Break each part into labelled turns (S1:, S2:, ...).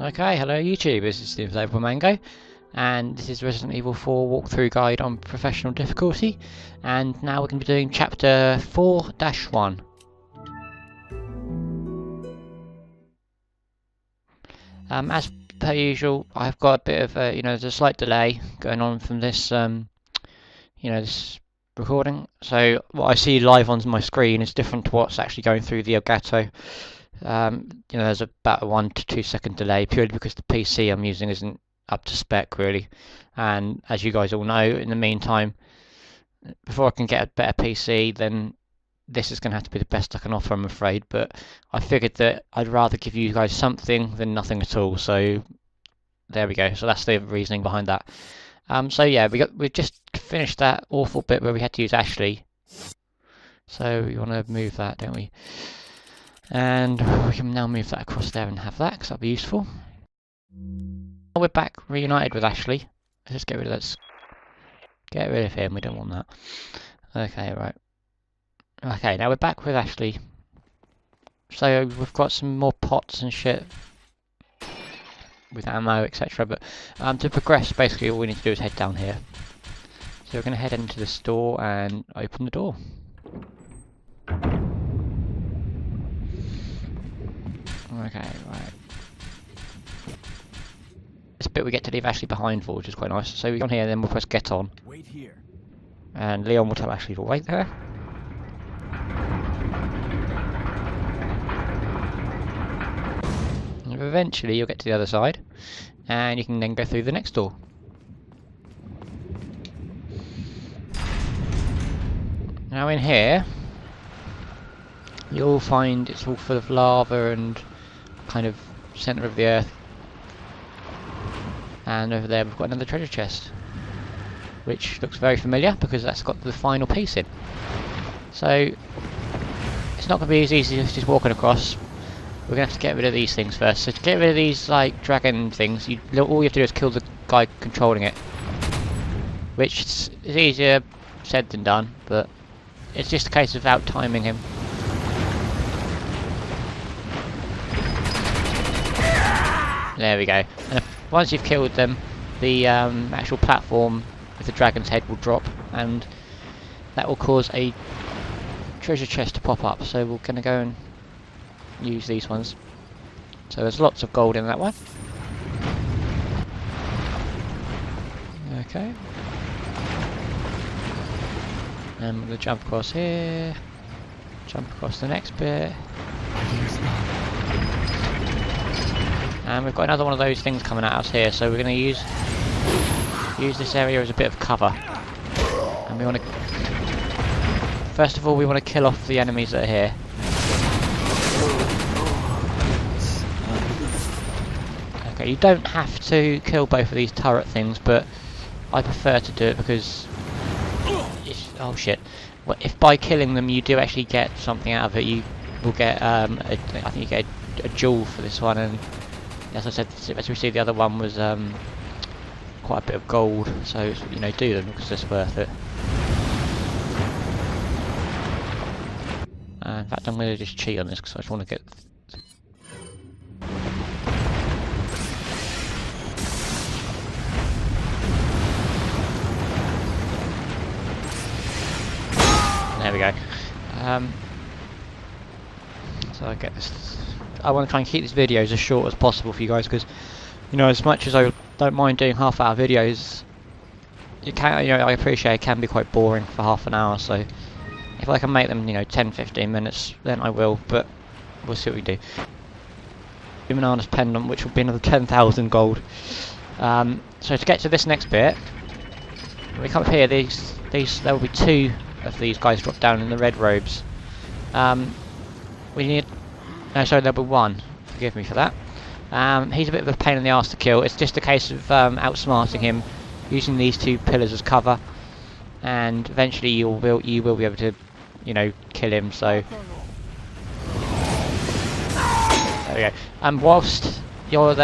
S1: Okay, hello YouTube, this is the Inflatablemango, and this is Resident Evil 4 walkthrough guide on professional difficulty, and now we're going to be doing chapter 4-1. As per usual, I've got a bit of a, there's a slight delay going on from this, this recording, so what I see live on my screen is different to what's actually going through the Elgato. There's about a 1 to 2 second delay purely because the PC I'm using isn't up to spec really, and as you guys all know, in the meantime, before I can get a better PC, then this is going to have to be the best I can offer, I'm afraid. But I figured that I'd rather give you guys something than nothing at all, so there we go. So that's the reasoning behind that. So yeah, we just finished that awful bit where we had to use Ashley, so we want to move that, don't we? And we can now move that across there and have that, because that'll be useful. We're back reunited with Ashley. Let's just get rid of this. Get rid of him, we don't want that. Okay, right. Okay, now we're back with Ashley. So we've got some more pots and shit with ammo, etc. But to progress, basically all we need to do is head down here. So we're going to head into the store and open the door. Okay, right. This bit we get to leave Ashley behind for, which is quite nice. So we go on here, then we'll press get on.
S2: Wait here.
S1: And Leon will tell Ashley to wait there. And eventually you'll get to the other side, and you can then go through the next door. Now in here, you'll find it's all full of lava and kind of centre of the earth, and over there we've got another treasure chest which looks very familiar because that's got the final piece in. So it's not going to be as easy as just walking across. We're going to have to get rid of these things first. So to get rid of these like dragon things, all you have to do is kill the guy controlling it, which is easier said than done, but it's just a case of out timing him. There we go. And once you've killed them, the actual platform with the dragon's head will drop, and that will cause a treasure chest to pop up. So we're going to go and use these ones. So there's lots of gold in that one. Okay. And we're going to jump across here. Jump across the next bit. And we've got another one of those things coming at us here, so we're going to use this area as a bit of cover. And we want to, first of all, we want to kill off the enemies that are here. Okay, you don't have to kill both of these turret things, but I prefer to do it because oh shit! Well, if by killing them you do actually get something out of it, you will get I think you get a jewel for this one, and as I said, as we see, the other one was quite a bit of gold, so do them because it's worth it. In fact, I'm going to just cheat on this because I just want to get. There we go. So I get this. I want to try and keep these videos as short as possible for you guys, because as much as I don't mind doing half-hour videos, you can I appreciate it can be quite boring for half an hour. So if I can make them 10-15 minutes, then I will. But we'll see what we do. Banana's pendant, which will be another 10,000 gold. So to get to this next bit, when we come up here, there will be 2 of these guys drop down in the red robes. We need. No, sorry, there'll be 1. Forgive me for that. He's a bit of a pain in the arse to kill. It's just a case of outsmarting him, using these 2 pillars as cover, and eventually you will be able to, kill him. So there we go. Whilst you're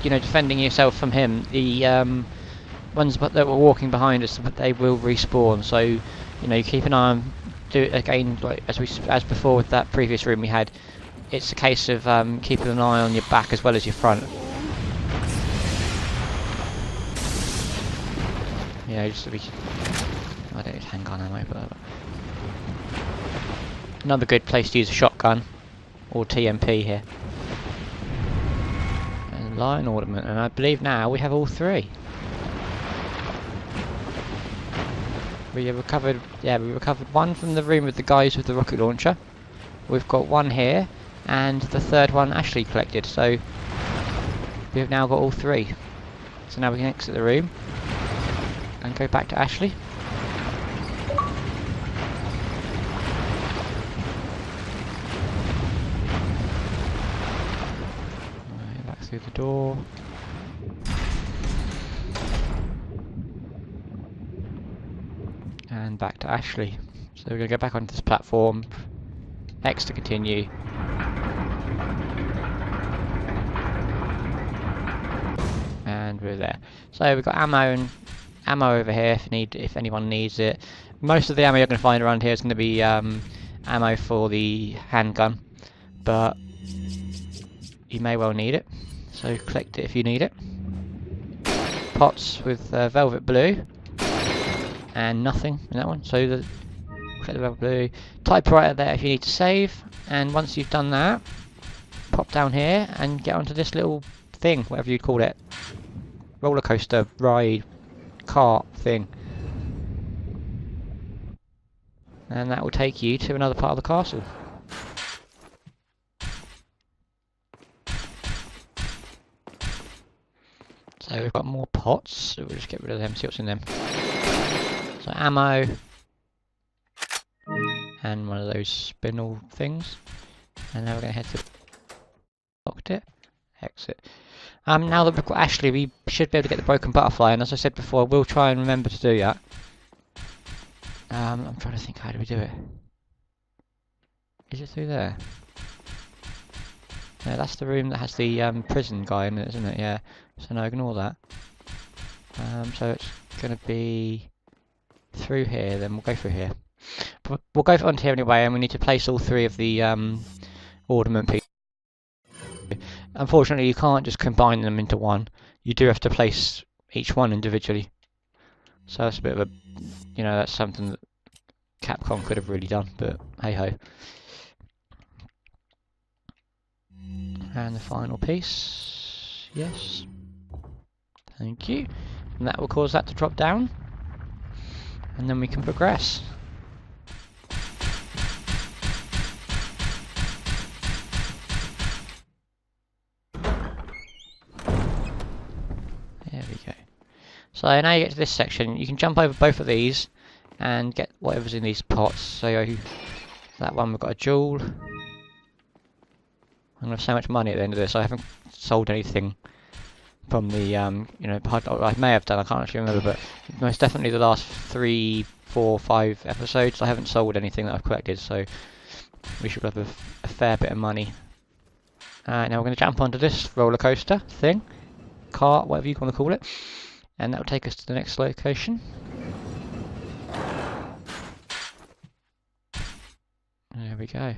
S1: defending yourself from him, the ones that were walking behind us, they will respawn. So you keep an eye on. Do it again, like as before with that previous room we had. it's a case of keeping an eye on your back as well as your front. Yeah, just to be... I don't need handgun ammo, but... Another good place to use a shotgun, or TMP here. And lion ornament, and I believe now we have all three. We have recovered, yeah, we recovered one from the room with the guys with the rocket launcher. We've got one here, and the third one Ashley collected, so we have now got all three. So now we can exit the room and go back to Ashley. Right, back through the door. And back to Ashley. So we're going to go back onto this platform. X to continue. And we're there. So we've got ammo over here if anyone needs it. Most of the ammo you're going to find around here is going to be ammo for the handgun, but you may well need it. So collect it if you need it. Pots with velvet blue. And nothing in that one, so the velvet blue. Typewriter there if you need to save, and once you've done that, pop down here and get onto this little thing, whatever you'd call it. Roller coaster, ride, cart thing. And that will take you to another part of the castle. So we've got more pots, so we'll just get rid of them, see what's in them. So ammo, and one of those spinel things, and now we're going to head to locked it, exit. Now that we've got Ashley, we should be able to get the broken butterfly, and as I said before, we'll try and remember to do that. I'm trying to think, how do we do it? Is it through there? Yeah, that's the room that has the prison guy in it, isn't it? Yeah. So no, ignore that. So it's going to be through here, then we'll go through here. But we'll go onto here anyway, and we need to place all three of the ornament pieces. Unfortunately, you can't just combine them into one. You do have to place each one individually. So that's a bit of a, you know, that's something that Capcom could have really done, but hey ho. And the final piece, yes. Thank you. And that will cause that to drop down. And then we can progress. There we go. So now you get to this section, you can jump over both of these and get whatever's in these pots. So that one we've got a jewel. I'm gonna have so much money at the end of this. I haven't sold anything from the you know, I may have done, I can't actually remember, but most definitely the last 3, 4, 5 episodes I haven't sold anything that I've collected, so we should have a fair bit of money. Now we're going to jump onto this roller coaster thing, cart, whatever you want to call it, and that will take us to the next location. There we go.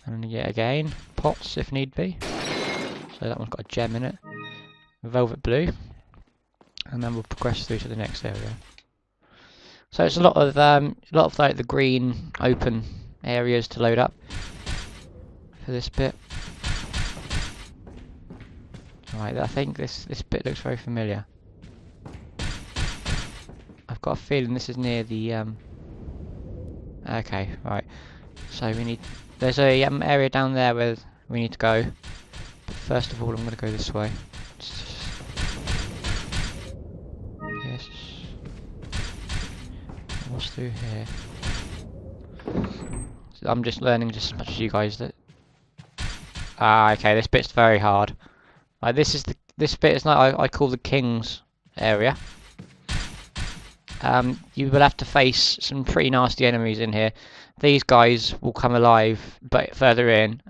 S1: And yet again, pots if need be. So that one's got a gem in it, velvet blue, and then we'll progress through to the next area. So it's a lot of like the green open areas to load up for this bit. Right, I think this bit looks very familiar. I've got a feeling this is near the okay, right. So we need, there's a area down there where we need to go. But first of all, I'm going to go this way. Yes. What's through here? So I'm just learning just as much as you guys. That okay, this bit's very hard. Like this bit is like I call the King's area. You will have to face some pretty nasty enemies in here. These guys will come alive, but further in,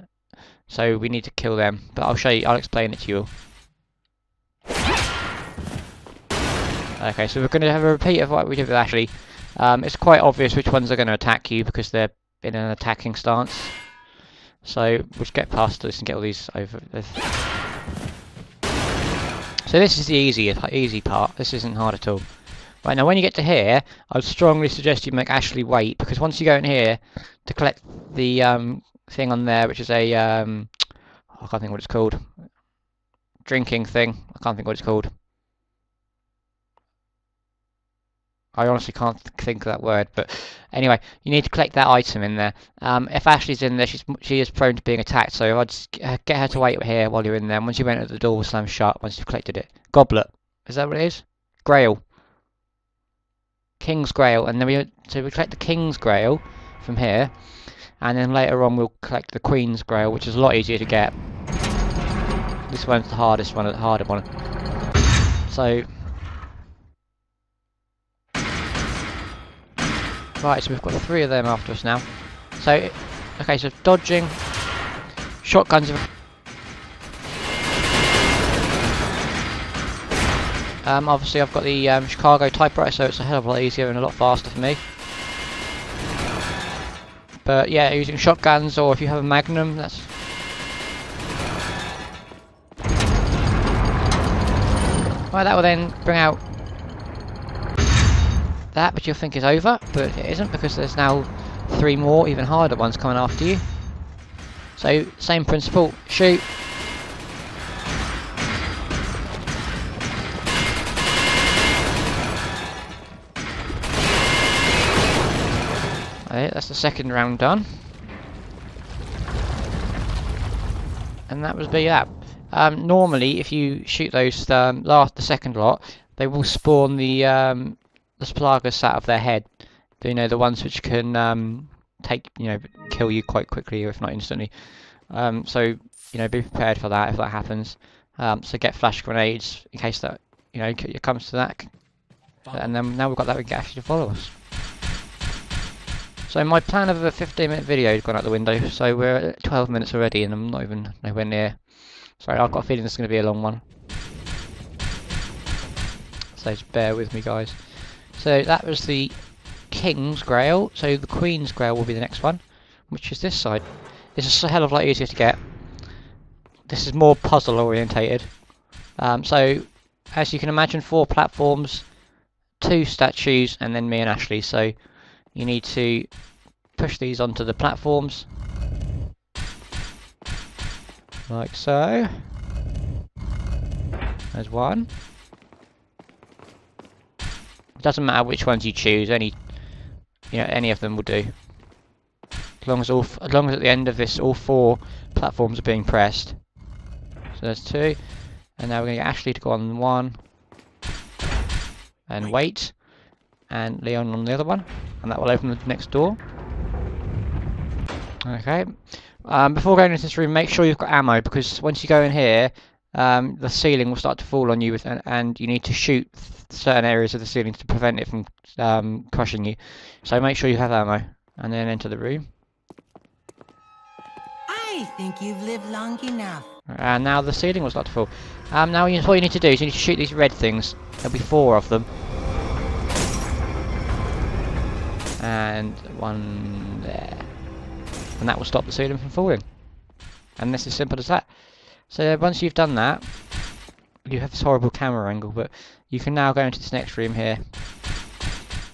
S1: so we need to kill them. But I'll show you. I'll explain it to you all. Okay, so we're going to have a repeat of what we did with Ashley. It's quite obvious which ones are going to attack you because they're in an attacking stance. So we'll just get past this and get all these over. So this is the easy part. This isn't hard at all. Right, now when you get to here, I would strongly suggest you make Ashley wait, because once you go in here to collect the thing on there, which is a I can't think what it's called. Drinking thing. I can't think what it's called. I honestly can't think of that word, but anyway, you need to collect that item in there. If Ashley's in there, she is prone to being attacked, so I'd just get her to wait here while you're in there. And once you enter, the door will slam shut once you've collected it. Goblet. Is that what it is? Grail. King's Grail, and then we collect the King's Grail from here, and then later on we'll collect the Queen's Grail, which is a lot easier to get. This one's the hardest one, the harder one. So, right, so we've got 3 of them after us now. So, okay, so dodging, shotguns. Obviously I've got the Chicago typewriter, so it's a hell of a lot easier and a lot faster for me. But yeah, using shotguns, or if you have a Magnum, that's... Right, that will then bring out that, which you'll think is over, but it isn't, because there's now 3 more, even harder ones coming after you. So, same principle, shoot. That's the second round done, and that was that. Normally, if you shoot those the second lot, they will spawn the Splagas out of their head. You know, the ones which can kill you quite quickly, or if not instantly. So you know, be prepared for that if that happens. So get flash grenades in case that it comes to that. And then now we've got that, we can get Ashley to follow us. So my plan of a 15-minute video has gone out the window, so we're at 12 minutes already and I'm not even nowhere near. Sorry, I've got a feeling this is going to be a long one. So just bear with me, guys. So that was the King's Grail, so the Queen's Grail will be the next one, which is this side. This is a hell of a lot easier to get. This is more puzzle orientated. So as you can imagine, 4 platforms, 2 statues, and then me and Ashley. So you need to push these onto the platforms, like so. There's one. It doesn't matter which ones you choose. Any of them will do. As long as at the end of this, all 4 platforms are being pressed. So there's 2, and now we're going to get Ashley to go on 1, and wait, and Leon on the other one. And that will open the next door. Okay. Before going into this room, make sure you've got ammo, because once you go in here, the ceiling will start to fall on you, and you need to shoot certain areas of the ceiling to prevent it from crushing you. So make sure you have ammo, and then enter the room.
S2: I think you've lived long enough.
S1: And now the ceiling will start to fall. Now what you need to do is you need to shoot these red things. There'll be 4 of them. And 1 there, and that will stop the ceiling from falling, and this is simple as that. So once you've done that, you have this horrible camera angle, but you can now go into this next room here,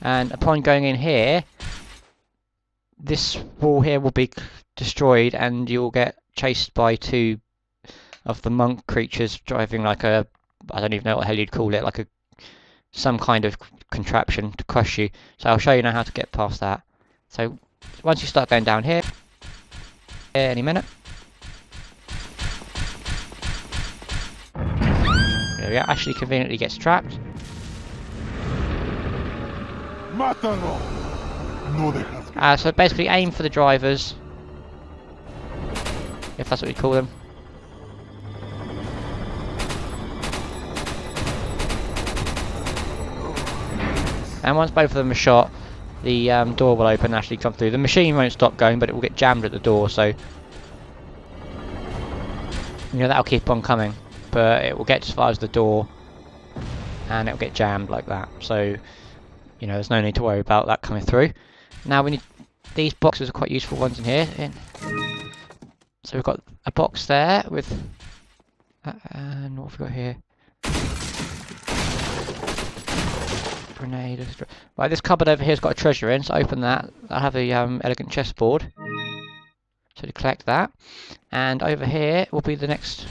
S1: and upon going in here, this wall here will be destroyed, and you'll get chased by 2 of the monk creatures driving like a, I don't even know what the hell you'd call it, like some kind of contraption to crush you. So I'll show you now how to get past that. So once you start going down here, any minute. There we go. Ashley conveniently gets trapped. So basically aim for the drivers, if that's what we call them. And once both of them are shot, the door will open and Ashley come through. The machine won't stop going, but it will get jammed at the door, so that'll keep on coming. But it will get as far as the door, and it will get jammed like that. So there's no need to worry about that coming through. Now we need these boxes are quite useful ones in here. So we've got a box there with, and what have we got here? Grenade. Right, this cupboard over here has got a treasure in, so open that. I'll have a elegant chessboard. So to collect that. And over here will be the next.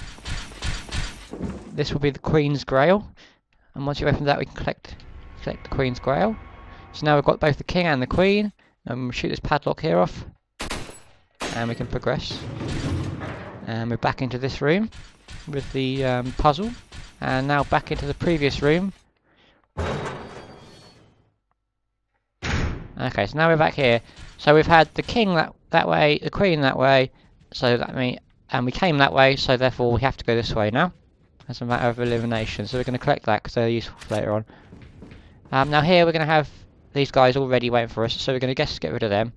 S1: This will be the Queen's Grail. And once you open that, we can collect the Queen's Grail. So now we've got both the King and the Queen. And we'll shoot this padlock here off. And we can progress. And we're back into this room with the puzzle. And now back into the previous room. Okay, so now we're back here. So we've had the King that way, the Queen that way. So and we came that way. So therefore we have to go this way now. As a matter of elimination. So we're going to collect that because they're useful for later on. Now here we're going to have these guys already waiting for us. So we're going to get rid of them.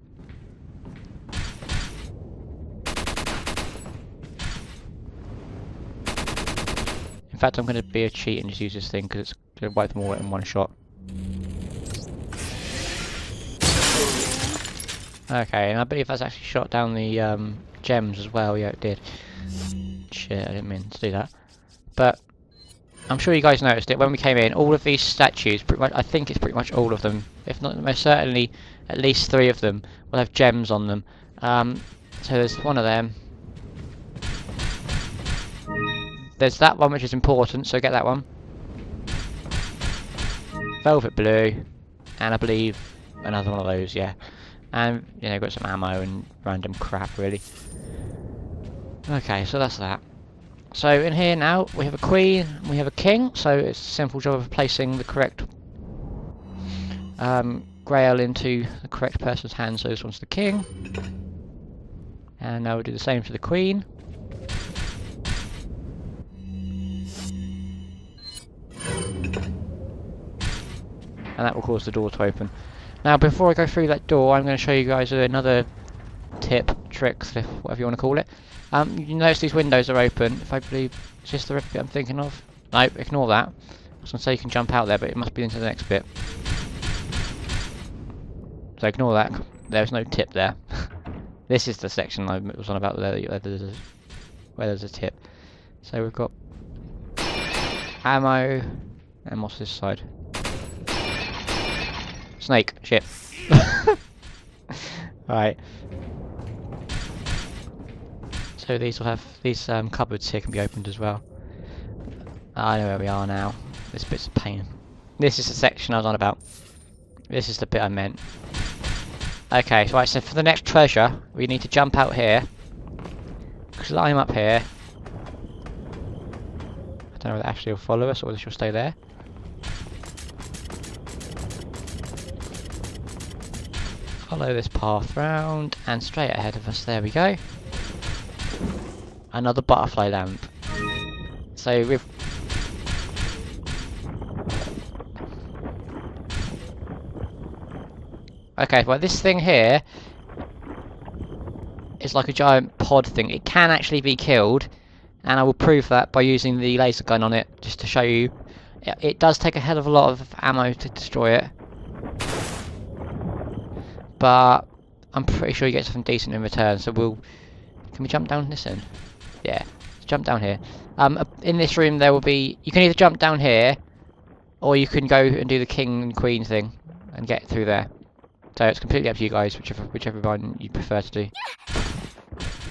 S1: In fact, I'm going to be a cheat and just use this thing because it's going to wipe them all in one shot. Okay, and I believe that's actually shot down the gems as well. Yeah, it did. Shit, I didn't mean to do that. But I'm sure you guys noticed it when we came in. All of these statues, pretty much, I think it's pretty much all of them, if not most certainly, at least 3 of them will have gems on them. So there's one of them. There's that one which is important, so get that one. Velvet blue, and I believe another one of those, yeah. And, you know, got some ammo and random crap, really. Okay, so that's that. So in here now, we have a queen, and we have a king, so it's a simple job of placing the correct grail into the correct person's hands. So this one's the king. And now we'll do the same to the queen. And that will cause the door to open. Now before I go through that door, I'm going to show you guys another tip, trick, whatever you want to call it. You notice these windows are open. If I believe it's just the bit I'm thinking of. No, ignore that. I was going to say you can jump out there, but it must be into the next bit. So ignore that. There's no tip there. This is the section I was on about where there's a tip. So we've got ammo, and what's this side? Snake. Shit. Right. So these will have these cupboards here can be opened as well. I know where we are now. This bit's a pain. This is the section I was on about. This is the bit I meant. Okay, so right, so for the next treasure, we need to jump out here. Climb up here. I don't know whether Ashley will follow us or whether she'll stay there. Follow this path round and straight ahead of us. There we go. Another butterfly lamp. So we've okay, well this thing here is like a giant pod thing. It can actually be killed, and I will prove that by using the laser gun on it, just to show you. It does take a hell of a lot of ammo to destroy it, but I'm pretty sure you get something decent in return. So can we jump down this end? Yeah, let's jump down here. In this room there will be, you can either jump down here, or you can go and do the king and queen thing and get through there. So it's completely up to you guys, whichever one you prefer to do.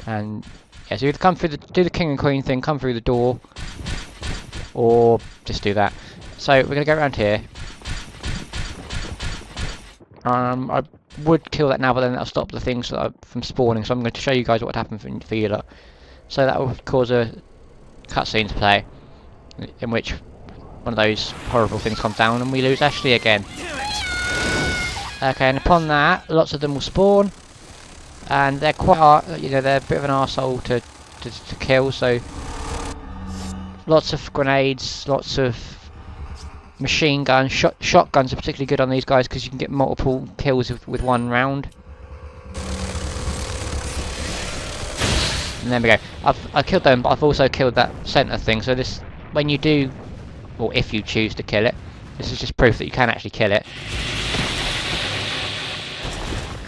S1: And yeah, so you either come through do the king and queen thing, come through the door, or just do that. So we're gonna go around here. I would kill that now, but then that'll stop the things from spawning. So I'm going to show you guys what would happen for you lot. So that will cause a cutscene to play, in which one of those horrible things comes down, and we lose Ashley again. Okay, and upon that, lots of them will spawn, and they're quite, they're a bit of an arsehole to kill. So lots of grenades, lots of machine guns, shotguns are particularly good on these guys because you can get multiple kills with one round. And there we go. I've killed them, but I've also killed that centre thing. So this, when you do, or if you choose to kill it, this is just proof that you can actually kill it.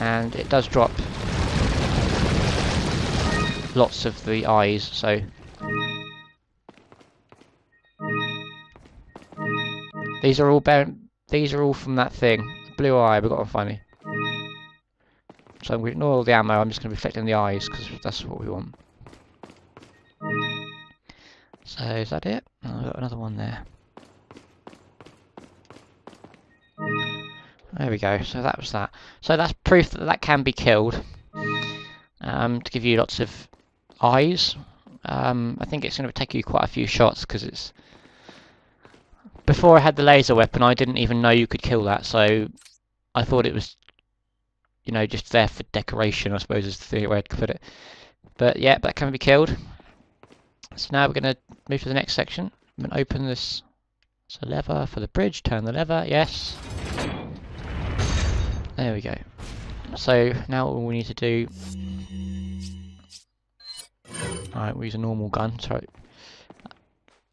S1: and it does drop lots of the eyes, so these are all from that thing. Blue eye, we've got to find me. So I'm going to ignore all the ammo, I'm just going to be reflecting the eyes, because that's what we want. So is that it? Oh, I've got another one there. There we go, so that was that. So that's proof that that can be killed. To give you lots of eyes. I think it's going to take you quite a few shots, because it's... Before I had the laser weapon, I didn't even know you could kill that, so I thought it was, you know, just there for decoration, I suppose is the way I'd put it. But yeah, that can be killed. So now we're going to move to the next section. I'm going to open this. It's a lever for the bridge. Turn the lever. Yes. There we go. So now all we need to do... Alright, we'll use a normal gun. Sorry.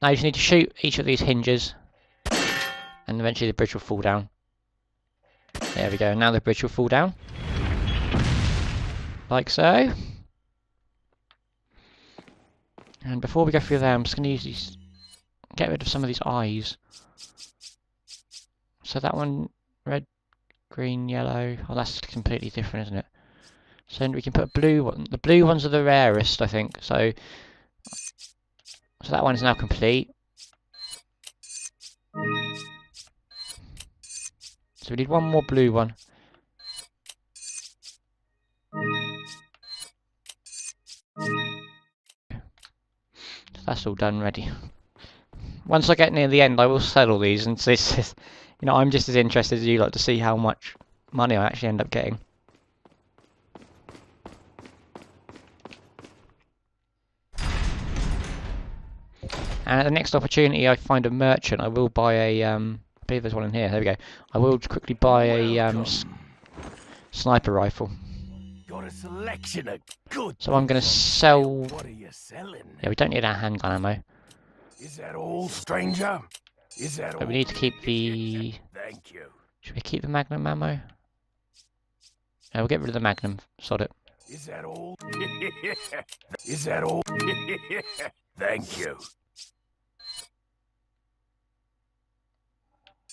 S1: Now you just need to shoot each of these hinges. And eventually the bridge will fall down. There we go. Now the bridge will fall down. Like so. And before we go through there, I'm just going to use these... Get rid of some of these eyes. So that one, red, green, yellow... Oh, that's completely different, isn't it? So we can put a blue one. The blue ones are the rarest, I think. So that one is now complete. So we need one more blue one. So that's all done, ready. Once I get near the end, I will sell all these, and this is, you know, I'm just as interested as you like to see how much money I actually end up getting. And at the next opportunity I find a merchant, I will buy a, I believe there's one in here, there we go. I will quickly buy a sniper rifle.
S3: Got a selection of good.
S1: So I'm going to sell...
S3: What are you selling?
S1: Yeah, we don't need our handgun ammo.
S3: Is that all, stranger? Is that all?
S1: But we need to keep the...
S3: Thank you.
S1: Should we keep the magnum ammo? Yeah, we'll get rid of the magnum, sod it.
S3: Is that all? Is that all? Thank you.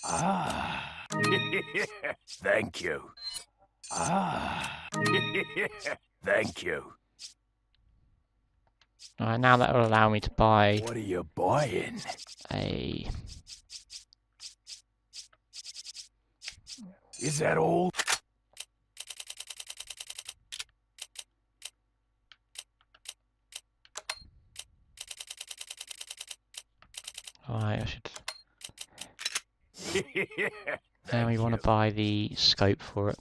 S3: Ah. Thank you. Ah. Thank you.
S1: Alright, now that will allow me to buy
S3: What are you buying?
S1: a...
S3: Is that all?
S1: Alright, I should... And we want to buy the scope for it.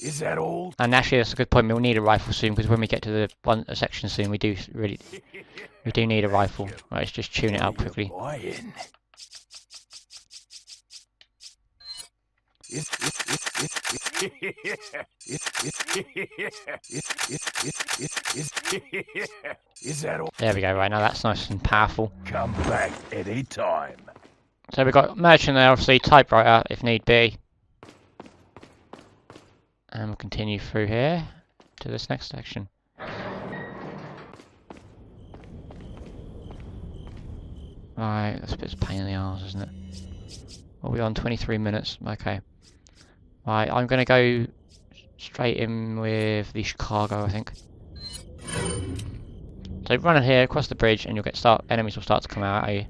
S3: Is that all?
S1: And actually, that's a good point. We'll need a rifle soon, because when we get to the section soon, we do need a rifle. Right, let's just tune it up quickly.
S3: Is that all?
S1: There we go. Right now, that's nice and powerful.
S3: Come back any time.
S1: So we've got merchant there, obviously typewriter if need be. And we'll continue through here to this next section. Right, that's a bit of a pain in the arse, isn't it? What are we on? 23 minutes. Okay. Right, I'm going to go straight in with the Chicago, I think. So run in here, across the bridge, and you'll get enemies will start to come out at you.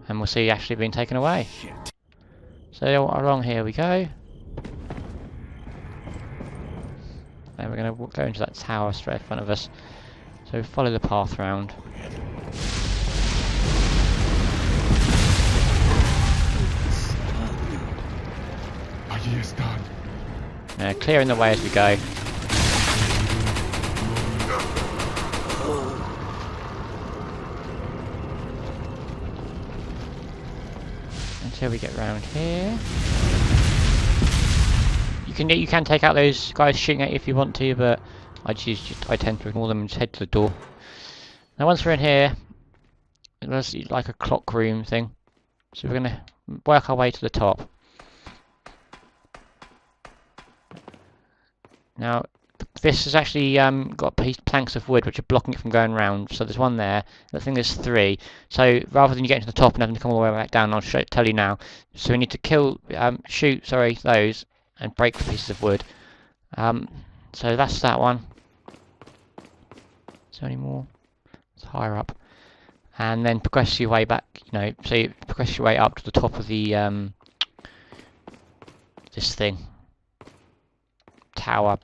S1: And we'll see you actually being taken away. So along here we go. And we're going to go into that tower straight in front of us. So follow the path round. Clearing the way as we go. Until we get round here. You can take out those guys shooting at you if you want to, but I tend to ignore them and just head to the door. Now once we're in here, it looks like a clock room thing. So we're going to work our way to the top. Now, this has actually got planks of wood which are blocking it from going round. So there's one there. I think there's 3. So rather than you getting to the top and having to come all the way back down, I'll tell you now. So we need to shoot those and break the pieces of wood. So that's that one. Is there any more? It's higher up. And then progress your way back, so you progress your way up to the top of the, this thing. Tower,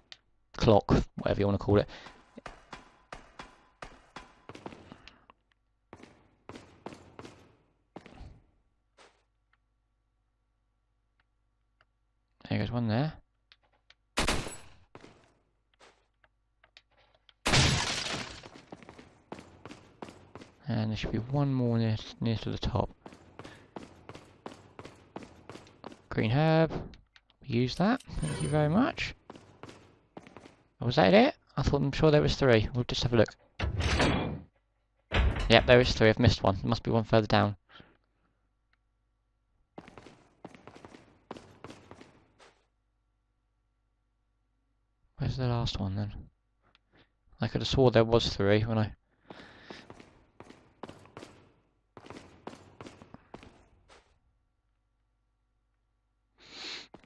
S1: clock, whatever you want to call it. There goes one there. And there should be one more near to the top. Green herb. Use that. Thank you very much. Oh, was that it? I'm sure there was 3. We'll just have a look. Yep, there is 3. I've missed one. There must be one further down. Where's the last one then? I could have swore there was 3 when I...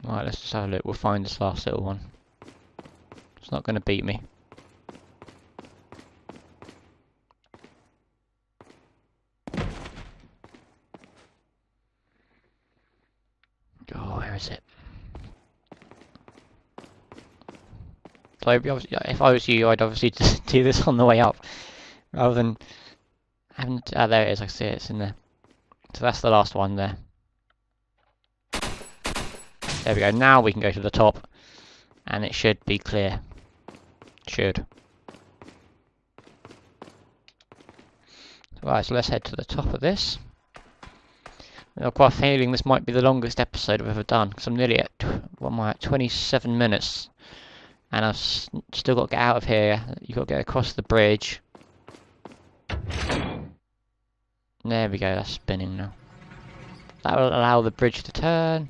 S1: Right, let's just have a look. We'll find this last little one. It's not going to beat me. Oh, where is it? So if I was you, I'd obviously just do this on the way up, rather than having to, there it is, I see it, it's in there. So that's the last one there. There we go, now we can go to the top, and it should be clear. Should. Right, so let's head to the top of this. I've got a feeling this might be the longest episode I've ever done, because I'm nearly at, what am I at, 27 minutes. And I've still got to get out of here. You've got to get across the bridge. There we go, that's spinning now. That will allow the bridge to turn.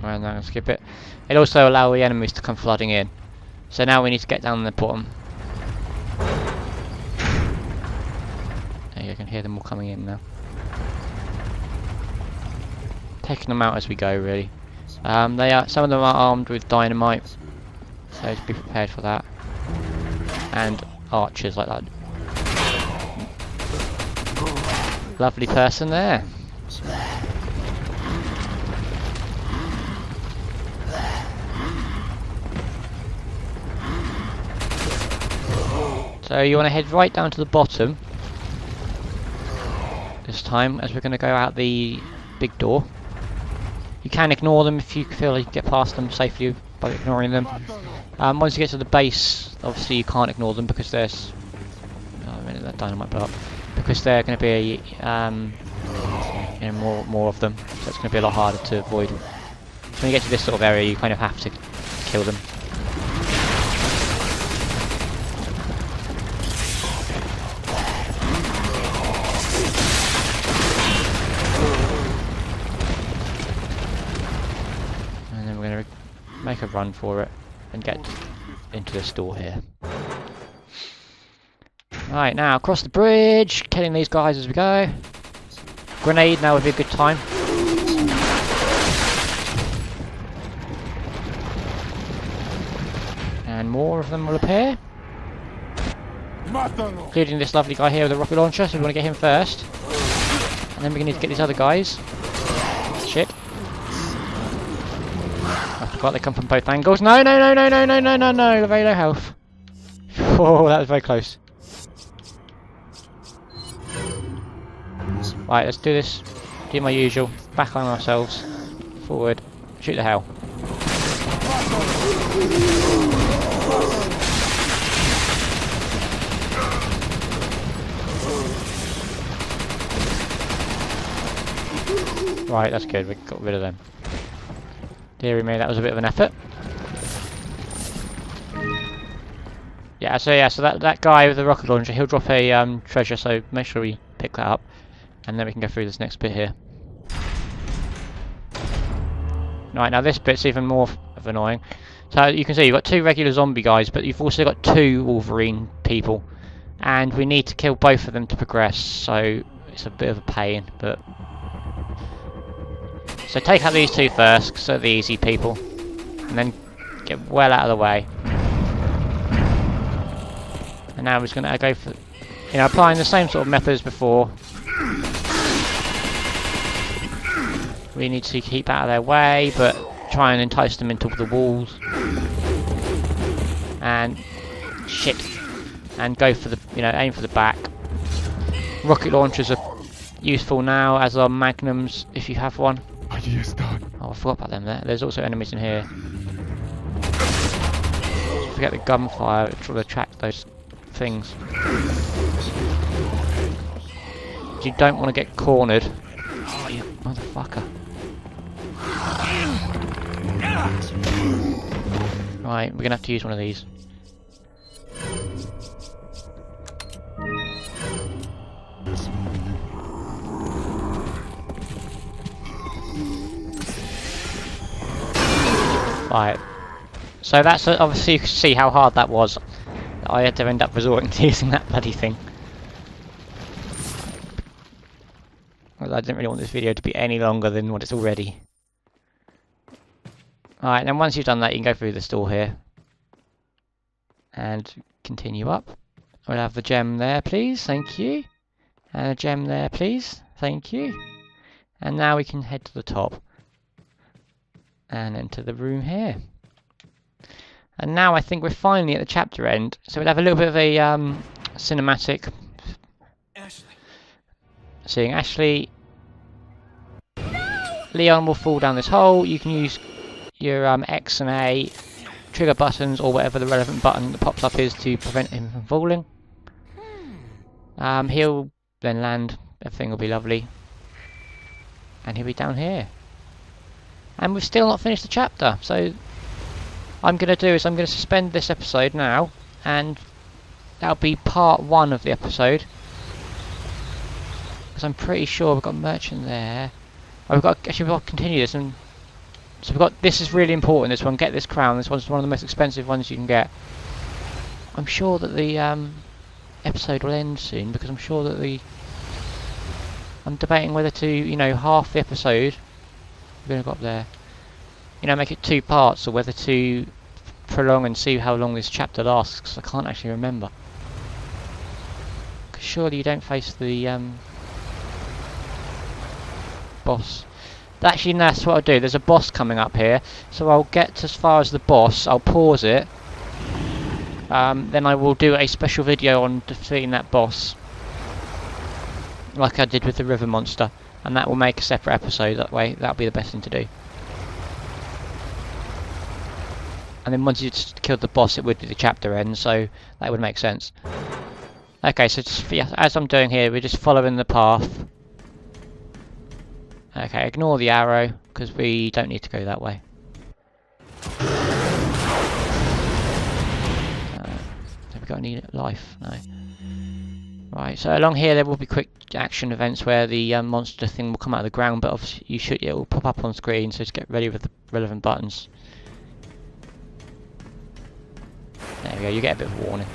S1: Right, now I'm going to skip it. It'll also allow the enemies to come flooding in. So now we need to get down the bottom. You can hear them all coming in now. Taking them out as we go, really. Some of them are armed with dynamite, so just be prepared for that. And archers like that. Lovely person there. So you want to head right down to the bottom this time, as we're going to go out the big door. You can ignore them if you feel like you can get past them safely by ignoring them. Once you get to the base, obviously you can't ignore them because there's... Oh, a minute, that dynamite blew up. Because they're going to be more of them, so it's going to be a lot harder to avoid. So when you get to this sort of area, you kind of have to kill them. Make a run for it and get into this door here. Right, now across the bridge, killing these guys as we go. Grenade now would be a good time. And more of them will appear. Including this lovely guy here with a rocket launcher, so we want to get him first. And then we need to get these other guys. Shit. I forgot they come from both angles. No, no, no, no, no, no, no, no, no. Very low health. Oh, that was very close. Right, let's do this. Do my usual. Back on ourselves. Forward. Shoot the hell. Right, that's good. We got rid of them. Deary me, that was a bit of an effort. Yeah, so that guy with the rocket launcher, he'll drop a treasure, so make sure we pick that up. And then we can go through this next bit here. Right, now this bit's even more of annoying. So you can see you've got 2 regular zombie guys, but you've also got 2 Wolverine people. And we need to kill both of them to progress, so it's a bit of a pain, but... So take out these 2 first, because they're the easy people. And then get well out of the way. And now we're just going to go for... You know, applying the same sort of methods before. We need to keep out of their way, but try and entice them into the walls. And shit. And go for the, you know, aim for the back. Rocket launchers are useful now, as are magnums if you have one. Oh, I forgot about them there. There's also enemies in here. Forget the gunfire, it will attract those things. You don't want to get cornered. Oh, you motherfucker. Right, we're gonna have to use one of these. Right. So that's obviously you can see how hard that was. I had to end up resorting to using that bloody thing. Well, I didn't really want this video to be any longer than what it's already. Alright, then once you've done that, you can go through this door here. And continue up. We'll have the gem there, please. Thank you. And a gem there, please. Thank you. And now we can head to the top. And enter the room here. And now I think we're finally at the chapter end. So we'll have a little bit of a cinematic. Ashley. Seeing Ashley. No! Leon will fall down this hole. You can use your X and A trigger buttons or whatever the relevant button that pops up is to prevent him from falling. He'll then land. Everything will be lovely. And he'll be down here. And we've still not finished the chapter, so I'm going to do is I'm going to suspend this episode now, and that'll be part 1 of the episode. Because I'm pretty sure we've got merchant there. Oh, we've got to continue this, and so we've got, this is really important, this one, get this crown, this one's one of the most expensive ones you can get. I'm sure that the episode will end soon, because I'm sure that I'm debating whether to, you know, half the episode, we're going to go up there, you know, make it 2 parts, or whether to prolong and see how long this chapter lasts, because I can't actually remember. Because surely you don't face the boss. Actually, no, that's what I'll do. There's a boss coming up here, so I'll get as far as the boss, I'll pause it, then I will do a special video on defeating that boss, like I did with the river monster. And that will make a separate episode, that way that'll be the best thing to do. And then once you just killed the boss, it would be the chapter end, so that would make sense. Okay, so just, yeah, as I'm doing here, we're just following the path. Okay, ignore the arrow, because we don't need to go that way. Have we got any life? No. Right, so along here there will be quick action events where the monster thing will come out of the ground, but obviously it will pop up on screen, so just get ready with the relevant buttons. There we go, you get a bit of a warning.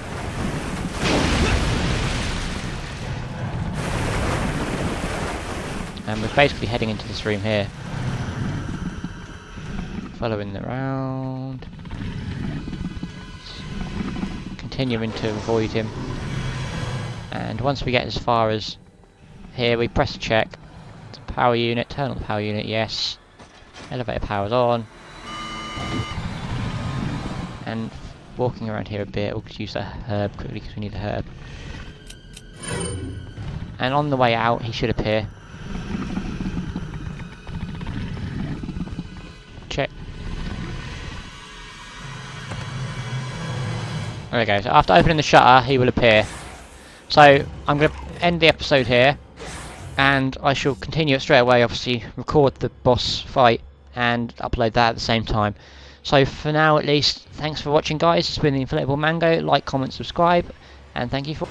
S1: And we're basically heading into this room here. Following around. Continuing to avoid him. And once we get as far as here, we press check. Power unit, turn on the power unit, yes. Elevator power's on. And walking around here a bit, we'll use the herb quickly because we need the herb. And on the way out, he should appear. Check. There we go, so after opening the shutter, he will appear. So, I'm going to end the episode here, and I shall continue it straight away, obviously record the boss fight, and upload that at the same time. So for now at least, thanks for watching guys. It's been the Inflatable Mango. Like, comment, subscribe, and thank you for